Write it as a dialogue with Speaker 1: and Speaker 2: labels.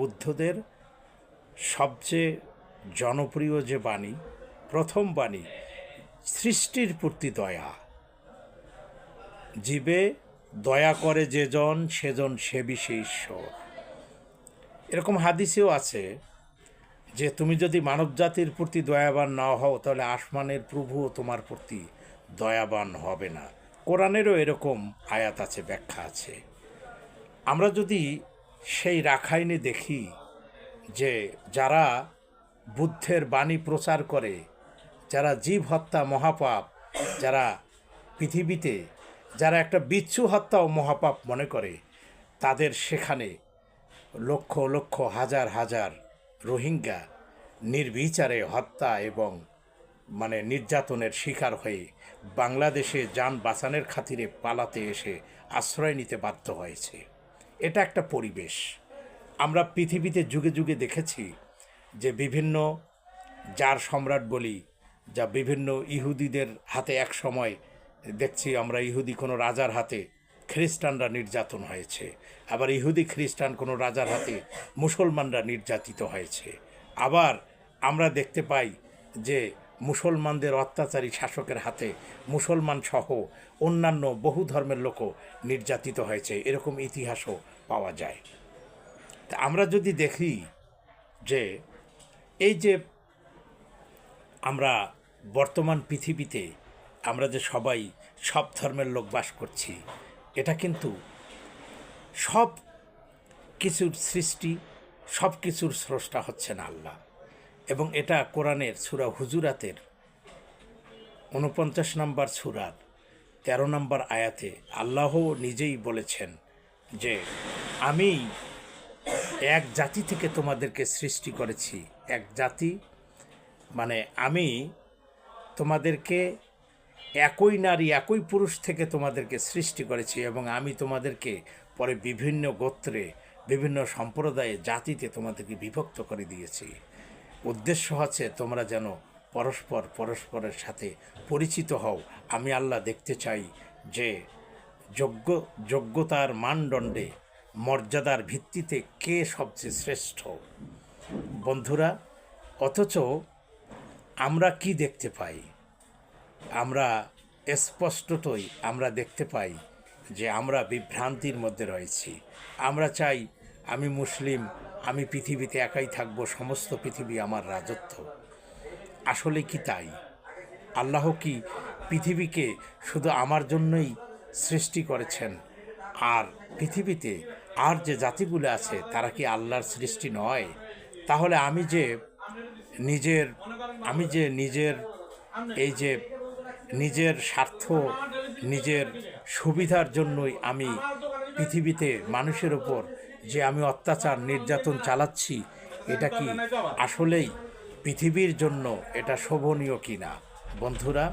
Speaker 1: বুদ্ধদের সবচেয়ে জনপ্রিয় যে বাণী, প্রথম বাণী, সৃষ্টির প্রতি দয়া। জীবে দয়া করে যেজন সেজন সে বিষে ঈশ্বর। এরকম হাদিসেও আছে যে তুমি যদি মানবজাতির প্রতি দয়াবান না হও তাহলে আসমানের প্রভুও তোমার প্রতি দয়াবান হবে না। কোরআনেরও এরকম আয়াত আছে, ব্যাখ্যা আছে। আমরা যদি সেই রাখাইনে দেখি যে যারা বুদ্ধের বাণী প্রচার করে, যারা জীব হত্যা মহাপাপ, যারা পৃথিবীতে যারা একটা বিচ্ছু হত্যাও মহাপাপ মনে করে, তাদের সেখানে লক্ষ লক্ষ হাজার হাজার রোহিঙ্গা নির্বিচারে হত্যা এবং নির্যাতনের শিকার হয়ে বাংলাদেশে যান বাঁচানোর খাতিরে পালাতে এসে আশ্রয় নিতে বাধ্য হয়েছে। এটা একটা পরিবেশ। আমরা পৃথিবীতে যুগে যুগে দেখেছি যে বিভিন্ন জার সম্রাট বলি, যা বিভিন্ন ইহুদিদের হাতে এক সময় দেখছি আমরা, ইহুদি কোনো রাজার হাতে খ্রিস্টানরা নির্যাতন হয়েছে, আবার ইহুদি খ্রিস্টান কোনো রাজার হাতে মুসলমানরা নির্যাতিত হয়েছে। আবার আমরা দেখতে পাই যে মুসলমানদের অত্যাচারী শাসকের হাতে মুসলমান সহ অন্যান্য বহু ধর্মের লোকও নির্যাতিত হয়েছে, এরকম ইতিহাসও পাওয়া যায়। তা আমরা যদি দেখি যে এই যে আমরা বর্তমান পৃথিবীতে আমরা যে সবাই সব ধর্মের লোক বাস করছি, এটা কিন্তু সব কিছুর সৃষ্টি, সব কিছুর স্রষ্টা হচ্ছেন আল্লাহ। এবং এটা কোরআনের সূরা হুজুরাতের 49 নম্বর সূরার 13 নম্বর আয়াতে আল্লাহ নিজেই বলেছেন যে আমি এক জাতি থেকে তোমাদেরকে সৃষ্টি করেছি। এক জাতি আমি তোমাদেরকে একই নারী একই পুরুষ থেকে তোমাদেরকে সৃষ্টি করেছি এবং আমি তোমাদেরকে পরে বিভিন্ন গোত্রে, বিভিন্ন সম্প্রদায়ে, জাতিতে তোমাদেরকে বিভক্ত করে দিয়েছি। উদ্দেশ্য হচ্ছে তোমরা যেন পরস্পরের সাথে পরিচিত হও। আমি আল্লাহ দেখতে চাই যে যোগ্যতার মানদণ্ডে, মর্যাদার ভিত্তিতে কে সবচেয়ে শ্রেষ্ঠ। বন্ধুরা, অথচ আমরা কি দেখতে পাই? আমরা স্পষ্টতই আমরা দেখতে পাই যে আমরা বিভ্রান্তির মধ্যে রয়েছি। আমরা চাই আমি মুসলিম, আমি পৃথিবীতে একাই থাকব, সমস্ত পৃথিবী আমার রাজত্ব। আসলে কি তাই? আল্লাহ কি পৃথিবীকে শুধু আমার জন্যই সৃষ্টি করেছেন? আর পৃথিবীতে আর যে জাতিগুলো আছে তারা কি আল্লাহর সৃষ্টি নয়? তাহলে আমি যে নিজের স্বার্থ, নিজের সুবিধার জন্যই আমি পৃথিবীতে মানুষের ওপর যে আমি অত্যাচার নির্যাতন চালাচ্ছি, এটা কি আসলেই পৃথিবীর জন্য এটা শোভনীয় কিনা? বন্ধুরা,